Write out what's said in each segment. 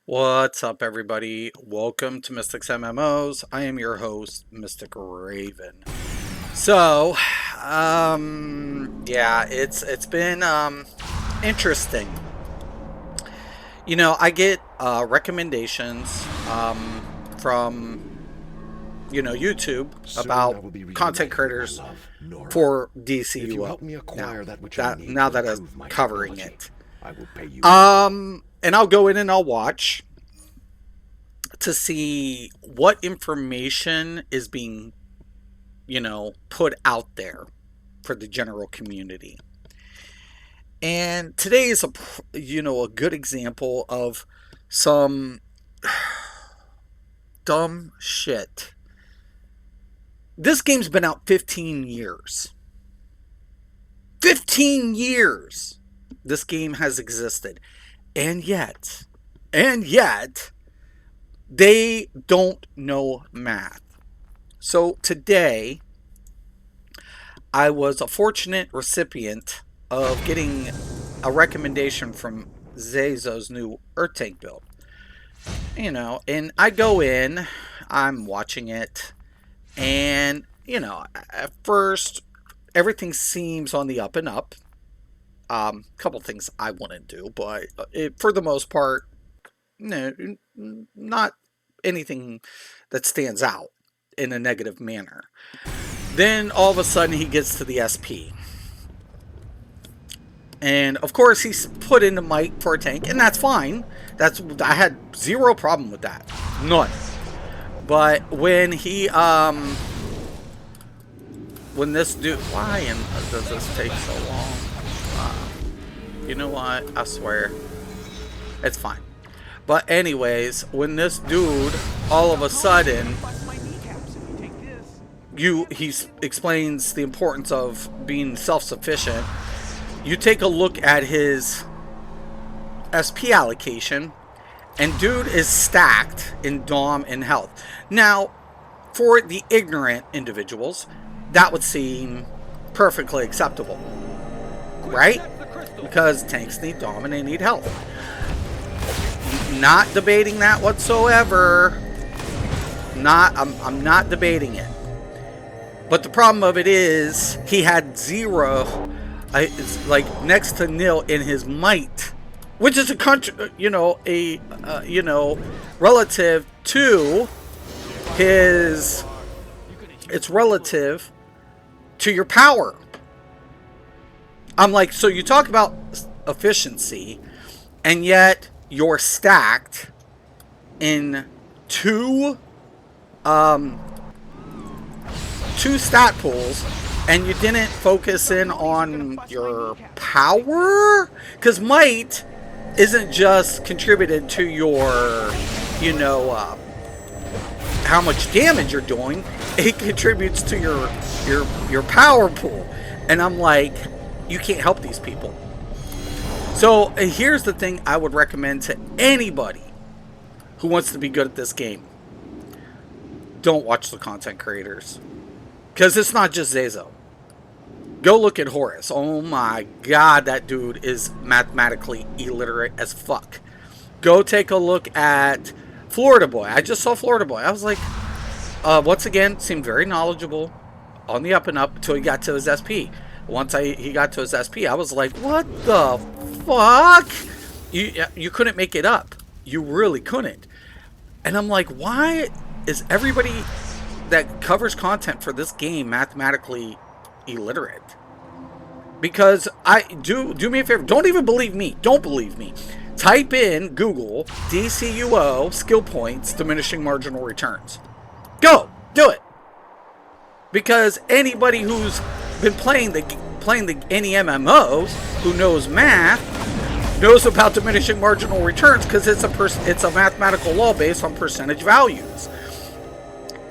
What's up, everybody? Welcome to Mystics MMOs. I am your host, Mystic Raven. So, yeah, it's been interesting. I get recommendations from YouTube about content creators for DCUO. Now that I'm covering it, and I'll go in and I'll watch to see what information is being, put out there for the general community. And today is a good example of some dumb shit. This game's been out 15 years. 15 years this game has existed. And yet, they don't know math. So today, I was a fortunate recipient of getting a recommendation from Zezo's new Earth Tank build. And I go in, I'm watching it, and, at first, everything seems on the up and up. Couple things I wouldn't do, but for the most part, no, not anything that stands out in a negative manner. Then all of a sudden he gets to the SP. And of course he's put in the mic for a tank, and that's fine. I had zero problem with that. None. But when he when this dude, why does this take so long? You know what? I swear. It's fine. But anyways, when this dude, all of a sudden, he explains the importance of being self-sufficient. You take a look at his SP allocation, and dude is stacked in Dom and health. Now, for the ignorant individuals, that would seem perfectly acceptable, right? Because tanks need Dom and they need health. Not debating that whatsoever. I'm not debating it. But the problem of it is he had zero, it's like next to nil in his might, which is relative to his. It's relative to your power. I'm like, so you talk about efficiency, and yet you're stacked in two stat pools, and you didn't focus in on your power? Because might isn't just contributed to your, how much damage you're doing. It contributes to your power pool. And I'm like, you can't help these people. So here's the thing I would recommend to anybody who wants to be good at this game. Don't watch the content creators. Because it's not just Zezo. Go look at Horus. Oh my god, that dude is mathematically illiterate as fuck. Go take a look at Florida Boy. I just saw Florida Boy. I was like, once again, seemed very knowledgeable on the up and up until he got to his SP. Once he got to his SP, I was like, what the fuck? You couldn't make it up. You really couldn't. And I'm like, why is everybody that covers content for this game mathematically illiterate? Because do me a favor, don't even believe me. Don't believe me. Type in Google DCUO skill points diminishing marginal returns. Go do it. Because anybody who's been playing any MMOs who knows math knows about diminishing marginal returns, because it's a mathematical law based on percentage values.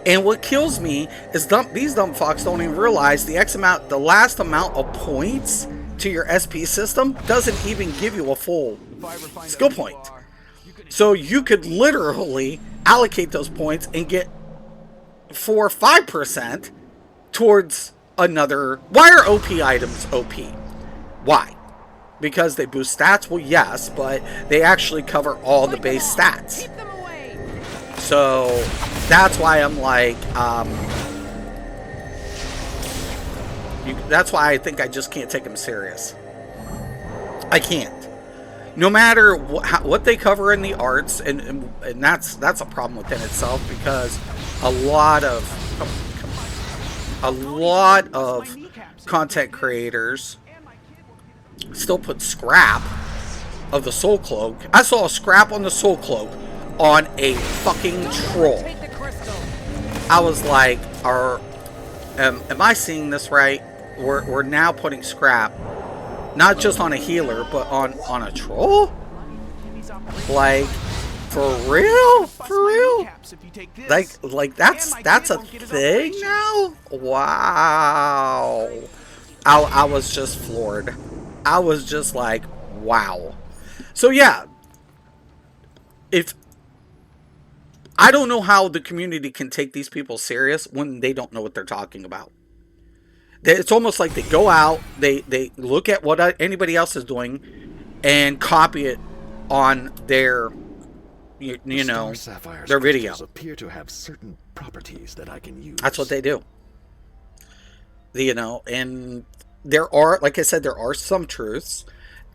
And what kills me is these dumb fucks don't even realize the last amount of points to your SP system doesn't even give you a full skill point. So you could literally allocate those points and get 4 or 5% towards another. Why are OP items OP? Why? because they boost stats. Well, yes, but they actually cover all the base stats. So that's why I'm like, that's why I think I just can't take them serious. I can't. No matter what they cover in the arts, and that's a problem within itself, because a lot of content creators still put scrap of the soul cloak. I saw a scrap on the soul cloak on a fucking troll. I was like, am I seeing this right? We're now putting scrap not just on a healer, but on a troll? Like, for real? For real? Like that's a thing now? Wow. I was just floored. I was just like, wow. So yeah, if I don't know how the community can take these people serious when they don't know what they're talking about. It's almost like they go out, they look at what anybody else is doing, and copy it on their, you know, their video. Appear to have certain properties that I can use. That's what they do. You know, and there are, like I said, there are some truths,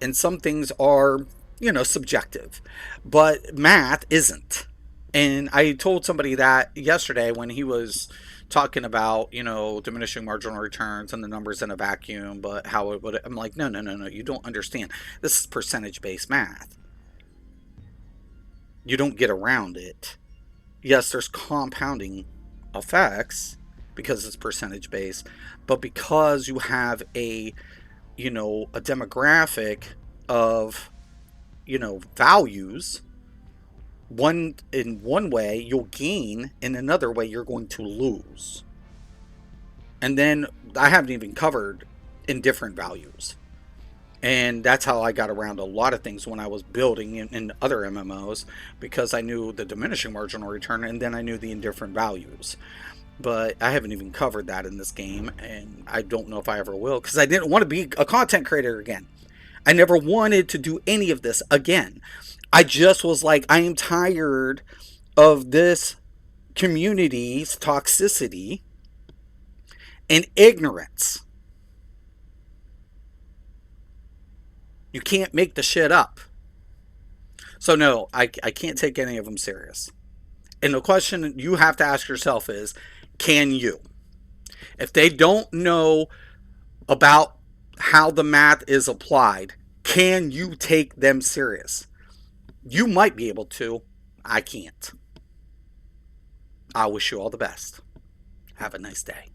and some things are, you know, subjective, but math isn't. And I told somebody that yesterday when he was talking about, you know, diminishing marginal returns and the numbers in a vacuum, but how it would, I'm like, no, you don't understand. This is percentage-based math. You don't get around it. Yes, there's compounding effects because it's percentage-based, but because you have a, you know, a demographic of, you know, values, in one way you'll gain, in another way you're going to lose. And then I haven't even covered indifferent values, and that's how I got around a lot of things when I was building in other MMOs, because I knew the diminishing marginal return and then I knew the indifferent values. But I haven't even covered that in this game, and I don't know if I ever will, because I didn't want to be a content creator again. I never wanted to do any of this again. I just was like, I am tired of this community's toxicity and ignorance. You can't make the shit up. So no, I can't take any of them serious. And the question you have to ask yourself is, can you? If they don't know about how the math is applied, can you take them serious? You might be able to. I can't. I wish you all the best. Have a nice day.